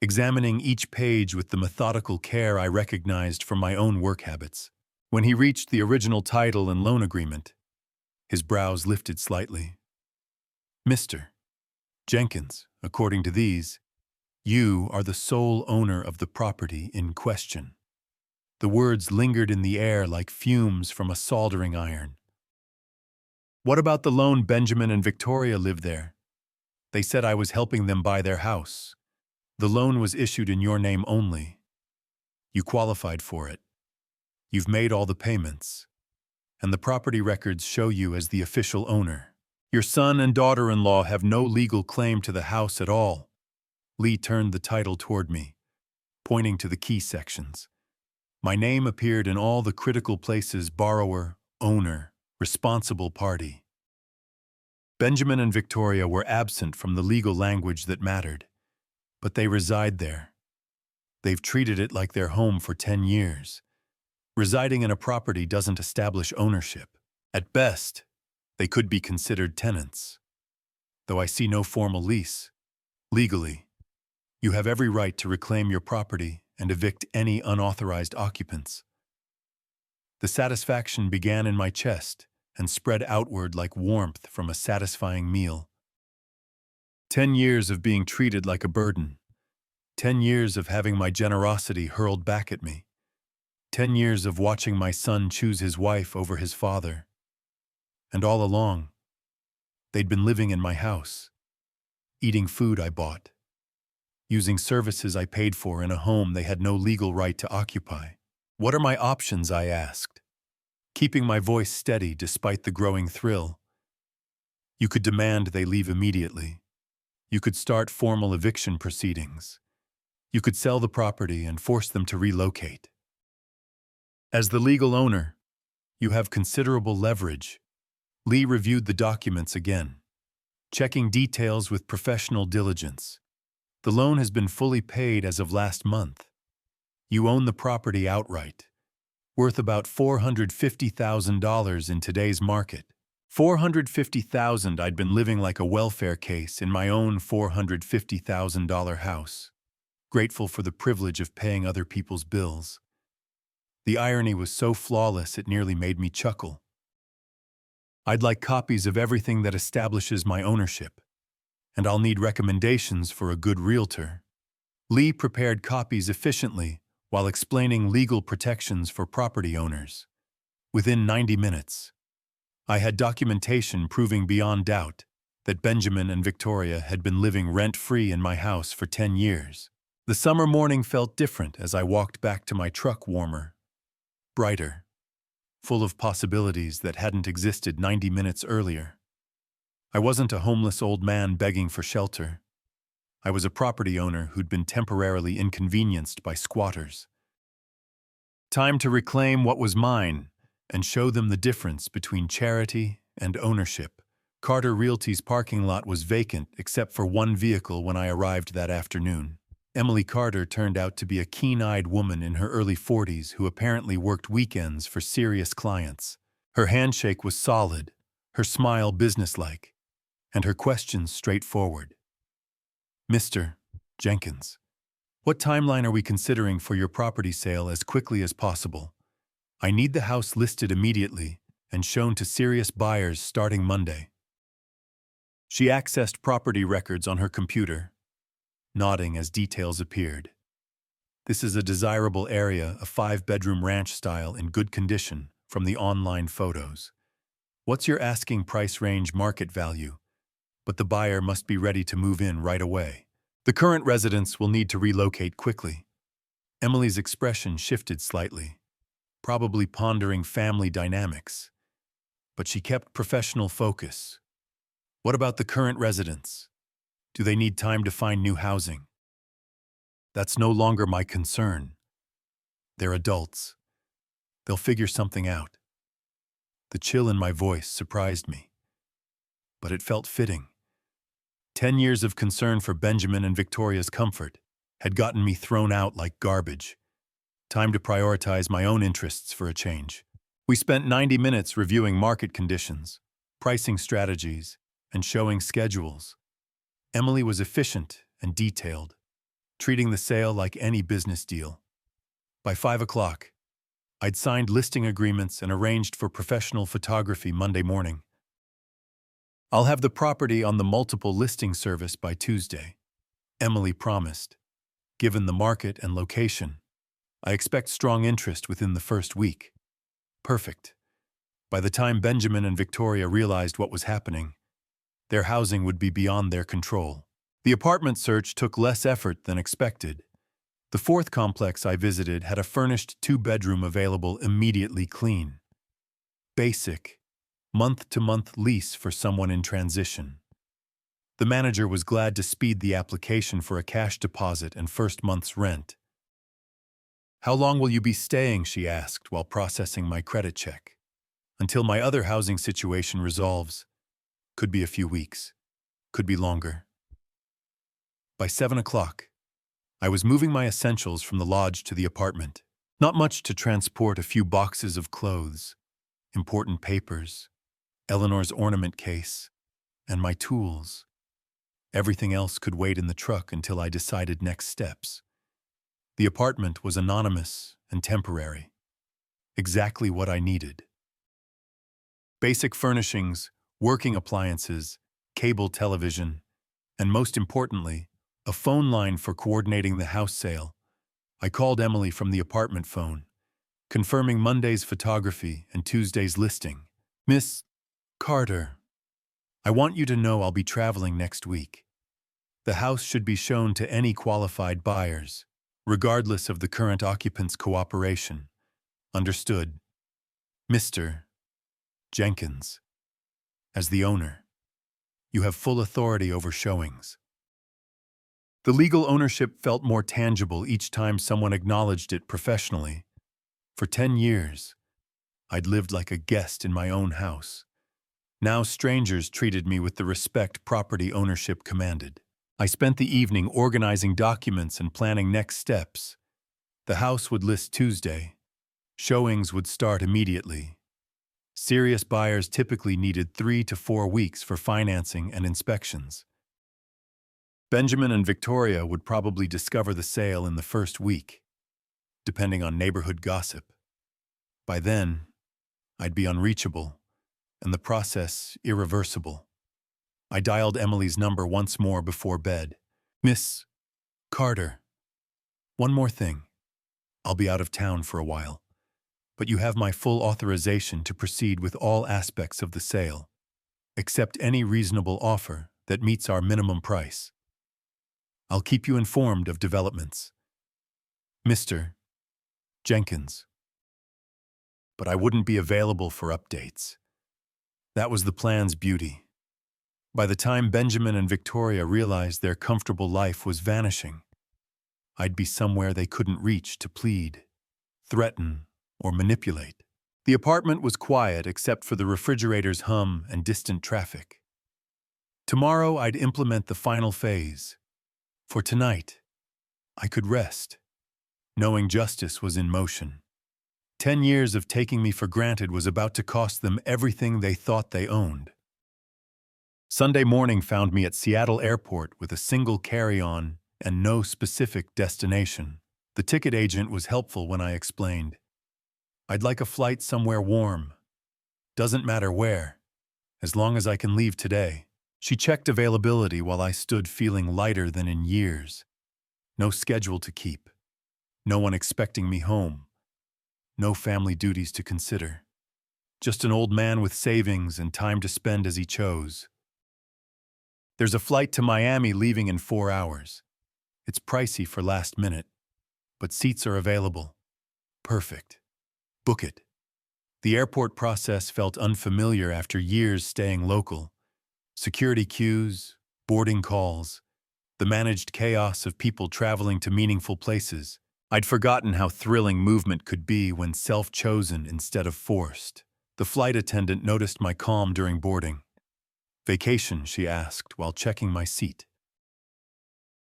examining each page with the methodical care I recognized from my own work habits. When he reached the original title and loan agreement, his brows lifted slightly. Mr. Jenkins, according to these, you are the sole owner of the property in question. The words lingered in the air like fumes from a soldering iron. What about the loan? Benjamin and Victoria live there? They said I was helping them buy their house. The loan was issued in your name only. You qualified for it. You've made all the payments. And the property records show you as the official owner. Your son and daughter-in-law have no legal claim to the house at all. Lee turned the title toward me, pointing to the key sections. My name appeared in all the critical places: borrower, owner, responsible party. Benjamin and Victoria were absent from the legal language that mattered, but they reside there. They've treated it like their home for 10 years. Residing in a property doesn't establish ownership. At best, they could be considered tenants. Though I see no formal lease. Legally, you have every right to reclaim your property and evict any unauthorized occupants. The satisfaction began in my chest and spread outward like warmth from a satisfying meal. 10 years of being treated like a burden. 10 years of having my generosity hurled back at me. 10 years of watching my son choose his wife over his father. And all along, they'd been living in my house, eating food I bought, using services I paid for in a home they had no legal right to occupy. What are my options? I asked, keeping my voice steady despite the growing thrill. You could demand they leave immediately. You could start formal eviction proceedings. You could sell the property and force them to relocate. As the legal owner, you have considerable leverage. Lee reviewed the documents again, checking details with professional diligence. The loan has been fully paid as of last month. You own the property outright, worth about $450,000 in today's market. $450,000. I'd been living like a welfare case in my own $450,000 house, grateful for the privilege of paying other people's bills. The irony was so flawless it nearly made me chuckle. I'd like copies of everything that establishes my ownership, and I'll need recommendations for a good realtor. Lee prepared copies efficiently while explaining legal protections for property owners. Within 90 minutes, I had documentation proving beyond doubt that Benjamin and Victoria had been living rent-free in my house for 10 years. The summer morning felt different as I walked back to my truck, warmer, brighter, full of possibilities that hadn't existed 90 minutes earlier. I wasn't a homeless old man begging for shelter. I was a property owner who'd been temporarily inconvenienced by squatters. Time to reclaim what was mine and show them the difference between charity and ownership. Carter Realty's parking lot was vacant except for one vehicle when I arrived that afternoon. Emily Carter turned out to be a keen-eyed woman in her early 40s who apparently worked weekends for serious clients. Her handshake was solid, her smile businesslike, and her questions straightforward. Mr. Jenkins, what timeline are we considering for your property sale as quickly as possible? I need the house listed immediately and shown to serious buyers starting Monday. She accessed property records on her computer, nodding as details appeared. This is a desirable area, a 5-bedroom ranch style in good condition from the online photos. What's your asking price range? Market value, but the buyer must be ready to move in right away. The current residents will need to relocate quickly. Emily's expression shifted slightly, probably pondering family dynamics, but she kept professional focus. What about the current residents? Do they need time to find new housing? That's no longer my concern. They're adults. They'll figure something out. The chill in my voice surprised me, but it felt fitting. 10 years of concern for Benjamin and Victoria's comfort had gotten me thrown out like garbage. Time to prioritize my own interests for a change. We spent 90 minutes reviewing market conditions, pricing strategies, and showing schedules. Emily was efficient and detailed, treating the sale like any business deal. By 5 o'clock, I'd signed listing agreements and arranged for professional photography Monday morning. I'll have the property on the multiple listing service by Tuesday, Emily promised. Given the market and location, I expect strong interest within the first week. Perfect. By the time Benjamin and Victoria realized what was happening, their housing would be beyond their control. The apartment search took less effort than expected. The fourth complex I visited had a furnished two-bedroom available immediately clean. Basic, month-to-month lease for someone in transition. The manager was glad to speed the application for a cash deposit and first month's rent. "How long will you be staying?" she asked while processing my credit check. "Until my other housing situation resolves. Could be a few weeks. Could be longer." By 7 o'clock, I was moving my essentials from the lodge to the apartment. Not much to transport: a few boxes of clothes, important papers, Eleanor's ornament case, and my tools. Everything else could wait in the truck until I decided next steps. The apartment was anonymous and temporary. Exactly what I needed. Basic furnishings, working appliances, cable television, and most importantly, a phone line for coordinating the house sale. I called Emily from the apartment phone, confirming Monday's photography and Tuesday's listing. "Miss Carter, I want you to know I'll be traveling next week. The house should be shown to any qualified buyers, regardless of the current occupant's cooperation. Understood. Mr. Jenkins. As the owner, you have full authority over showings." The legal ownership felt more tangible each time someone acknowledged it professionally. For 10 years, I'd lived like a guest in my own house. Now strangers treated me with the respect property ownership commanded. I spent the evening organizing documents and planning next steps. The house would list Tuesday. Showings would start immediately. Serious buyers typically needed 3 to 4 weeks for financing and inspections. Benjamin and Victoria would probably discover the sale in the first week, depending on neighborhood gossip. By then, I'd be unreachable, and the process irreversible. I dialed Emily's number once more before bed. "Miss Carter, one more thing. I'll be out of town for a while, but you have my full authorization to proceed with all aspects of the sale. Accept any reasonable offer that meets our minimum price. I'll keep you informed of developments. Mr. Jenkins." But I wouldn't be available for updates. That was the plan's beauty. By the time Benjamin and Victoria realized their comfortable life was vanishing, I'd be somewhere they couldn't reach to plead, threaten, or manipulate. The apartment was quiet except for the refrigerator's hum and distant traffic. Tomorrow I'd implement the final phase. For tonight, I could rest, knowing justice was in motion. 10 years of taking me for granted was about to cost them everything they thought they owned. Sunday morning found me at Seattle Airport with a single carry-on and no specific destination. The ticket agent was helpful when I explained, "I'd like a flight somewhere warm. Doesn't matter where, as long as I can leave today." She checked availability while I stood feeling lighter than in years. No schedule to keep. No one expecting me home. No family duties to consider. Just an old man with savings and time to spend as he chose. "There's a flight to Miami leaving in 4 hours. It's pricey for last minute, but seats are available." Perfect. Book it. The airport process felt unfamiliar after years staying local. Security queues, boarding calls, the managed chaos of people traveling to meaningful places. I'd forgotten how thrilling movement could be when self-chosen instead of forced. The flight attendant noticed my calm during boarding. "Vacation?" she asked while checking my seat.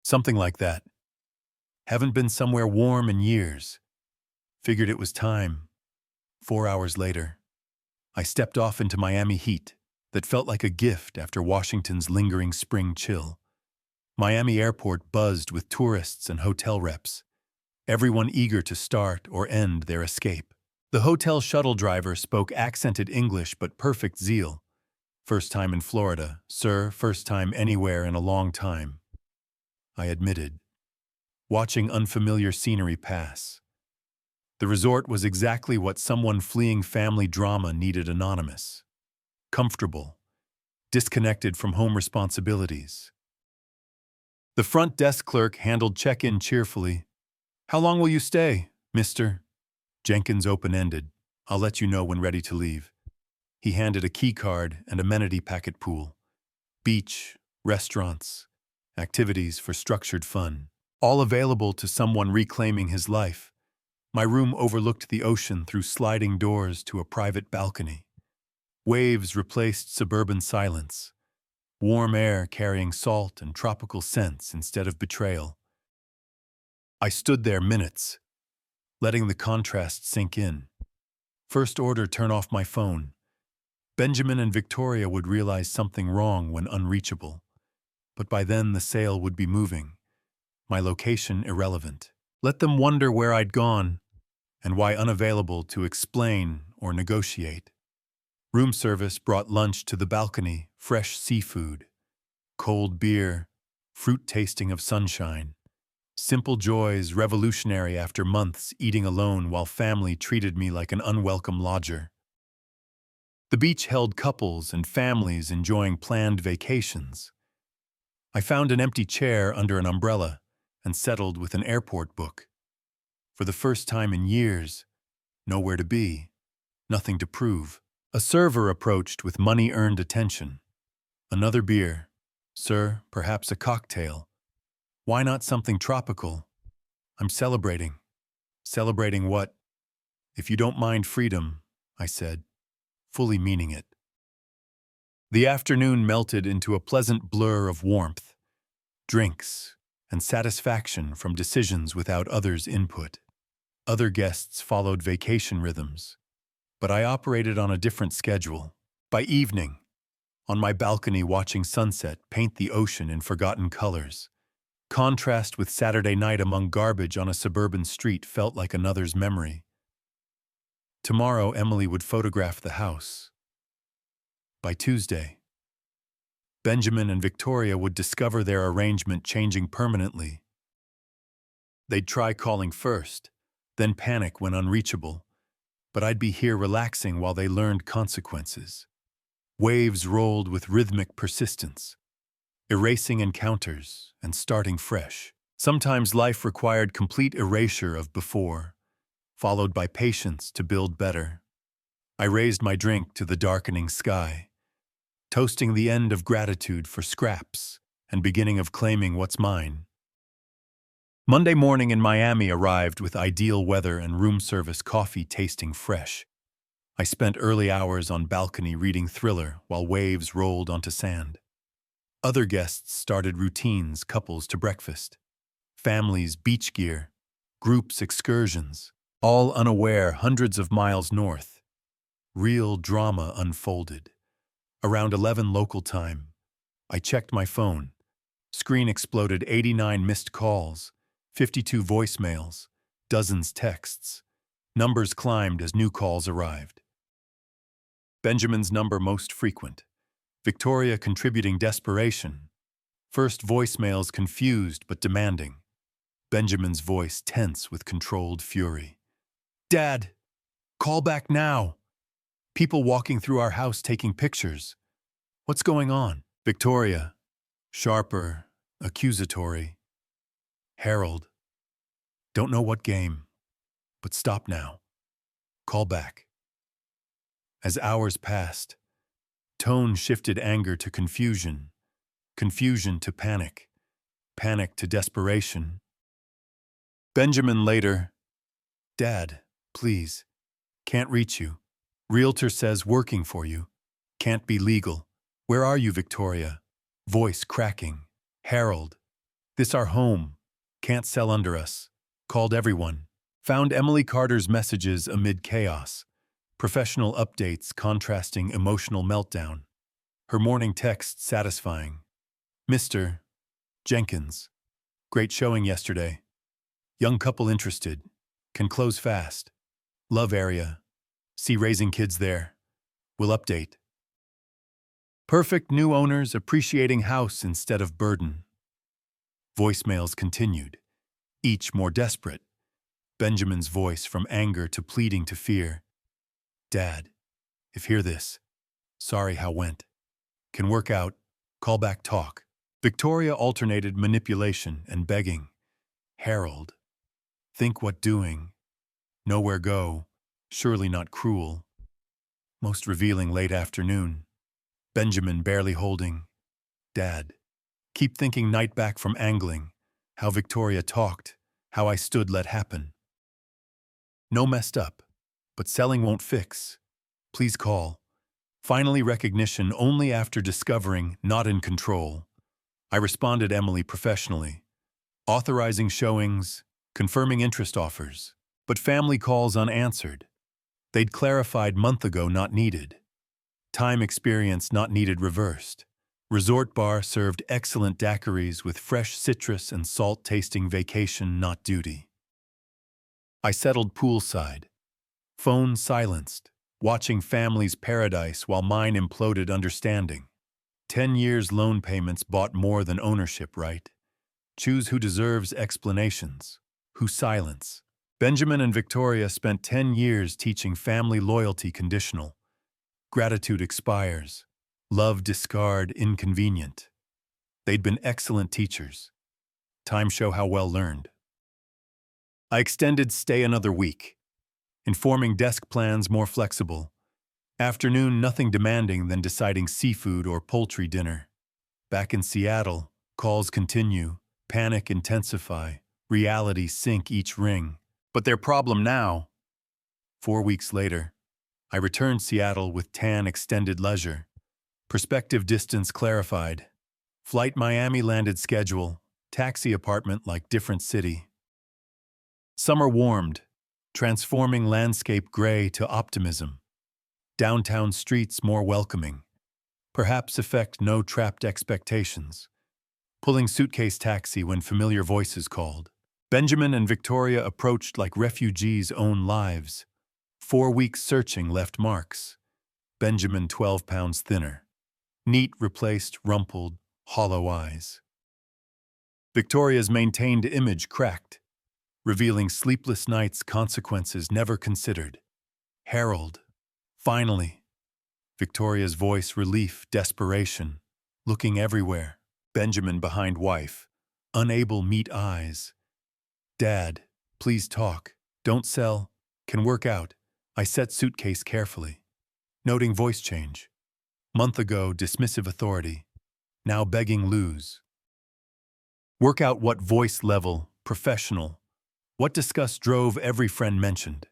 "Something like that. Haven't been somewhere warm in years. Figured it was time." 4 hours later, I stepped off into Miami heat that felt like a gift after Washington's lingering spring chill. Miami Airport buzzed with tourists and hotel reps, everyone eager to start or end their escape. The hotel shuttle driver spoke accented English but perfect zeal. "First time in Florida, sir, first time anywhere in a long time," I admitted, watching unfamiliar scenery pass. The resort was exactly what someone fleeing family drama needed: anonymous, comfortable, disconnected from home responsibilities. The front desk clerk handled check-in cheerfully. "How long will you stay, mister?" Jenkins open-ended. "I'll let you know when ready to leave." He handed a key card and amenity packet pool. Beach, restaurants, activities for structured fun, all available to someone reclaiming his life. My room overlooked the ocean through sliding doors to a private balcony. Waves replaced suburban silence, warm air carrying salt and tropical scents instead of betrayal. I stood there minutes, letting the contrast sink in. First order: turn off my phone. Benjamin and Victoria would realize something wrong when unreachable. But by then the sail would be moving, my location irrelevant. Let them wonder where I'd gone and why unavailable to explain or negotiate. Room service brought lunch to the balcony: fresh seafood, cold beer, fruit tasting of sunshine. Simple joys, revolutionary after months eating alone while family treated me like an unwelcome lodger. The beach held couples and families enjoying planned vacations. I found an empty chair under an umbrella and settled with an airport book. For the first time in years, nowhere to be, nothing to prove. A server approached with money-earned attention. "Another beer. Sir, perhaps a cocktail. Why not something tropical?" "I'm celebrating." "Celebrating what?" "If you don't mind freedom," I said, fully meaning it. The afternoon melted into a pleasant blur of warmth, drinks, and satisfaction from decisions without others' input. Other guests followed vacation rhythms, but I operated on a different schedule. By evening, on my balcony watching sunset paint the ocean in forgotten colors, contrast with Saturday night among garbage on a suburban street felt like another's memory. Tomorrow, Emily would photograph the house. By Tuesday, Benjamin and Victoria would discover their arrangement changing permanently. They'd try calling first, then panic when unreachable, but I'd be here relaxing while they learned consequences. Waves rolled with rhythmic persistence, erasing encounters and starting fresh. Sometimes life required complete erasure of before, followed by patience to build better. I raised my drink to the darkening sky, toasting the end of gratitude for scraps and beginning of claiming what's mine. Monday morning in Miami arrived with ideal weather and room service coffee tasting fresh. I spent early hours on balcony reading thriller while waves rolled onto sand. Other guests started routines: couples to breakfast, families beach gear, groups excursions, all unaware hundreds of miles north. Real drama unfolded. Around 11 local time, I checked my phone. Screen exploded: 89 missed calls, 52 voicemails, dozens texts. Numbers climbed as new calls arrived. Benjamin's number most frequent. Victoria contributing desperation. First voicemails confused but demanding. Benjamin's voice tense with controlled fury. "Dad, call back now. People walking through our house taking pictures. What's going on?" Victoria, sharper, accusatory. "Harold, don't know what game, but stop now. Call back." As hours passed, tone shifted: anger to confusion, confusion to panic, panic to desperation. Benjamin later, "Dad, please, can't reach you. Realtor says working for you. Can't be legal. Where are you, Victoria?" Voice cracking. "Harold, this our home. Can't sell under us. Called everyone." Found Emily Carter's messages amid chaos. Professional updates contrasting emotional meltdown. Her morning text satisfying. "Mr. Jenkins, great showing yesterday. Young couple interested. Can close fast. Love area. See raising kids there. Will update. Perfect new owners appreciating house instead of burden. Voicemails continued, each more desperate. Benjamin's voice from anger to pleading to fear. Dad, if hear this, sorry how went. Can work out, call back talk. Victoria alternated manipulation and begging. Harold, think what doing. Nowhere go, surely not cruel. Most revealing late afternoon. Benjamin barely holding. Dad, keep thinking night back from angling. How Victoria talked, how I stood let happen. No messed up, but selling won't fix. Please call. Finally recognition only after discovering not in control. I responded Emily professionally. Authorizing showings, confirming interest offers, but family calls unanswered. They'd clarified month ago not needed. Time experience not needed reversed. Resort bar served excellent daiquiris with fresh citrus and salt tasting vacation not duty. I settled poolside. Phone silenced, watching family's paradise while mine imploded understanding. 10 years loan payments bought more than ownership, right? Choose who deserves explanations, who silence. Benjamin and Victoria spent 10 years teaching family loyalty conditional. Gratitude expires. Love discard inconvenient. They'd been excellent teachers. Time show how well learned. I extended stay another week, informing desk plans more flexible. Afternoon nothing demanding than deciding seafood or poultry dinner. Back in Seattle, calls continue, panic intensify, reality sink each ring. But their problem now. 4 weeks later, I returned Seattle with tan extended leisure. Perspective distance clarified. Flight Miami landed schedule, taxi apartment like different city. Summer warmed, transforming landscape gray to optimism. Downtown streets more welcoming. Perhaps affect no trapped expectations. Pulling suitcase taxi when familiar voices called. Benjamin and Victoria approached like refugees' own lives. 4 weeks searching left marks. Benjamin 12 pounds thinner. Neat replaced rumpled, hollow eyes. Victoria's maintained image cracked, revealing sleepless nights consequences never considered. Harold. Finally. Victoria's voice relief, desperation. Looking everywhere. Benjamin behind wife. Unable meet eyes. Dad, please talk. Don't sell. Can work out. I set suitcase carefully. Noting voice change. Month ago, dismissive authority. Now begging lose. Work out what voice level, professional. What disgust drove every friend mentioned.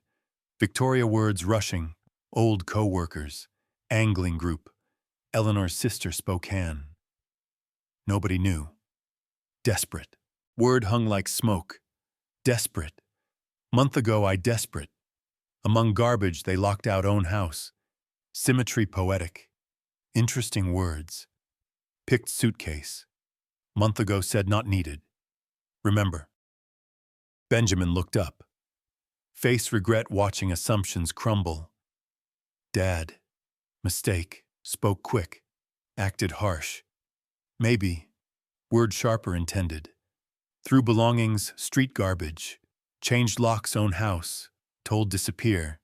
Victoria words rushing. Old co-workers. Angling group. Eleanor's sister Spokane. Nobody knew. Desperate. Word hung like smoke. Desperate. Month ago I desperate. Among garbage they locked out own house. Symmetry poetic. Interesting words. Picked suitcase. Month ago said not needed. Remember. Benjamin looked up. Face regret watching assumptions crumble. Dad. Mistake. Spoke quick. Acted harsh. Maybe. Word sharper intended. Threw belongings, street garbage. Changed locks own house. Told disappear.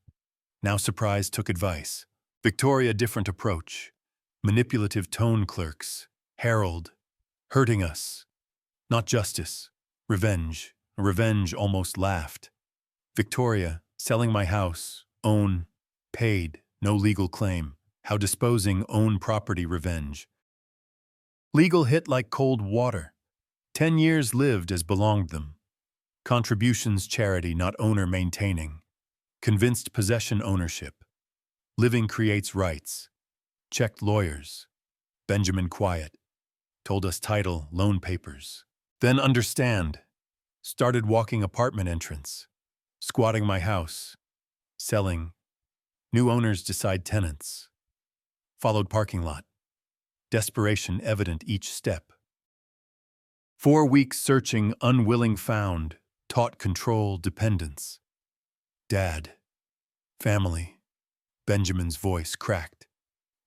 Now surprised took advice. Victoria different approach. Manipulative tone clerks. Harold. Hurting us. Not justice. Revenge. Revenge almost laughed. Victoria, selling my house. Own. Paid. No legal claim. How disposing own property revenge. Legal hit like cold water. 10 years lived as belonged them. Contributions charity, not owner maintaining. Convinced possession ownership. Living creates rights. Checked lawyers. Benjamin quiet. Told us title, loan papers. Then understand. Started walking apartment entrance. Squatting my house. Selling. New owners decide tenants. Followed parking lot. Desperation evident each step. 4 weeks searching, unwilling found. Taught control, dependence. Dad. Family. Benjamin's voice cracked.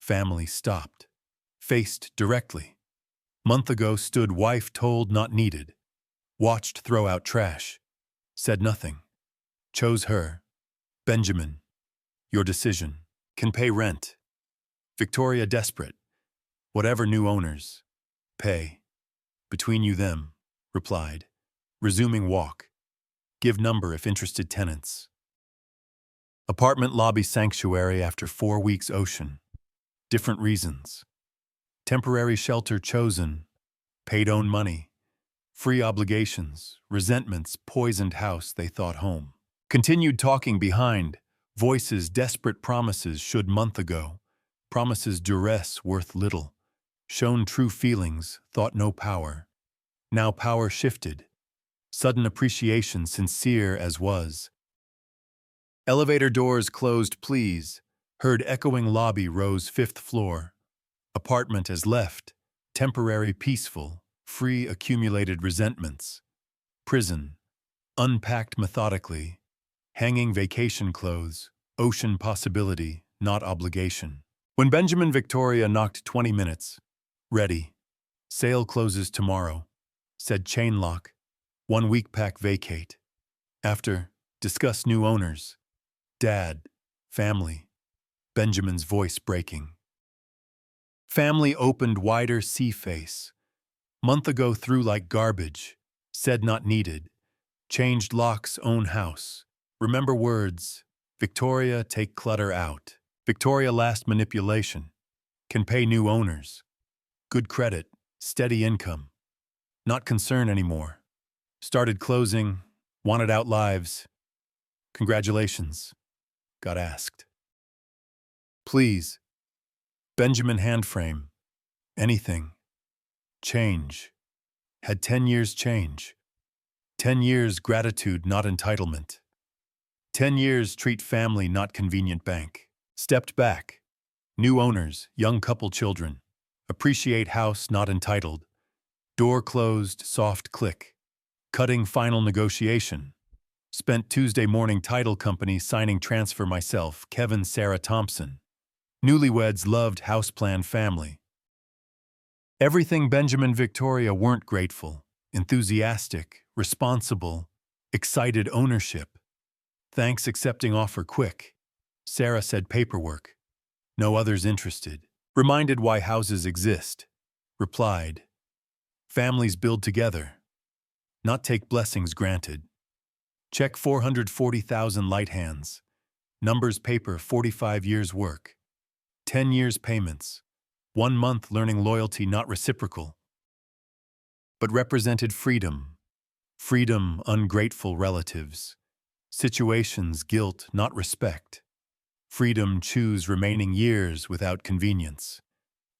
Family stopped. Faced directly. Month ago stood wife told not needed. Watched throw out trash. Said nothing. Chose her. Benjamin. Your decision. Can pay rent. Victoria desperate. Whatever new owners. Pay. Between you them. Replied. Resuming walk. Give number if interested tenants. Apartment lobby sanctuary after 4 weeks ocean. Different reasons. Temporary shelter chosen. Paid own money. Free obligations. Resentments poisoned house they thought home. Continued talking behind. Voices desperate promises should month ago. Promises duress worth little. Shown true feelings, thought no power. Now power shifted. Sudden appreciation sincere as was. Elevator doors closed please. Heard echoing lobby rose 5th floor. Apartment as left. Temporary peaceful. Free accumulated resentments. Prison. Unpacked methodically. Hanging vacation clothes. Ocean possibility, not obligation. When Benjamin Victoria knocked 20 minutes. Ready. Sale closes tomorrow. Said chain lock. 1 week pack vacate. After, discuss new owners. Dad. Family. Benjamin's voice breaking. Family opened wider sea face. Month ago threw like garbage. Said not needed. Changed locks own house. Remember words. Victoria take clutter out. Victoria last manipulation. Can pay new owners. Good credit. Steady income. Not concern anymore. Started closing. Wanted out lives. Congratulations. Got asked. Please. Benjamin handframe. Anything. Change. Had 10 years change. 10 years gratitude not entitlement. 10 years treat family not convenient bank. Stepped back. New owners, young couple children. Appreciate house not entitled. Door closed, soft click. Cutting final negotiation. Spent Tuesday morning title company signing transfer myself, Kevin Sarah Thompson. Newlyweds loved houseplan family. Everything Benjamin Victoria weren't grateful. Enthusiastic, responsible, excited ownership. Thanks accepting offer quick. Sarah said paperwork. No others interested. Reminded why houses exist. Replied. Families build together. Not take blessings granted. Check 440,000 light hands. Numbers paper 45 years work. 10 years payments. 1 month learning loyalty not reciprocal. But represented freedom. Freedom ungrateful relatives. Situations guilt not respect. Freedom choose remaining years without convenience.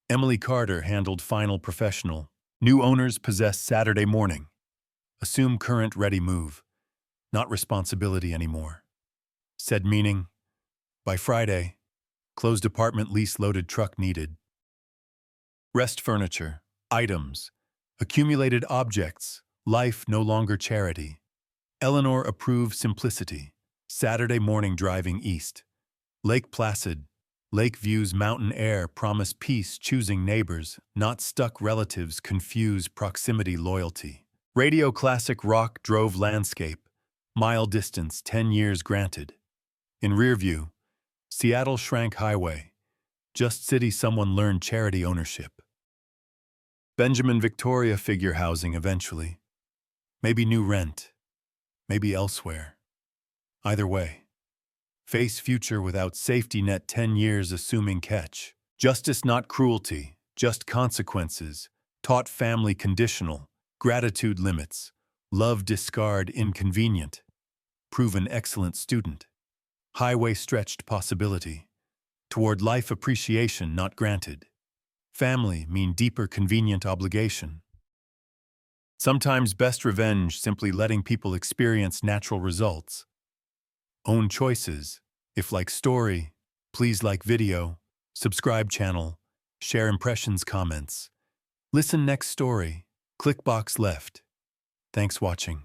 Emily Carter handled final professional. New owners possess Saturday morning. Assume current ready move. Not responsibility anymore. Said meaning. By Friday. Closed apartment lease loaded truck needed. Rest furniture. Items. Accumulated objects. Life no longer charity. Eleanor approved simplicity. Saturday morning driving east. Lake Placid. Lake views mountain air promise peace choosing neighbors, not stuck relatives confuse proximity loyalty. Radio classic rock drove landscape. Mile distance 10 years granted. In rear view. Seattle shrank highway. Just city someone learned charity ownership. Benjamin Victoria figure housing eventually. Maybe new rent. Maybe elsewhere. Either way. Face future without safety net 10 years assuming catch. Justice not cruelty, just consequences. Taught family conditional. Gratitude limits. Love discard inconvenient. Proven excellent student. Highway stretched possibility. Toward life appreciation not granted. Family mean deeper convenient obligation. Sometimes best revenge simply letting people experience natural results. Own choices. If like story, please like video, subscribe channel, share impressions comments. Listen next story, click box left. Thanks watching.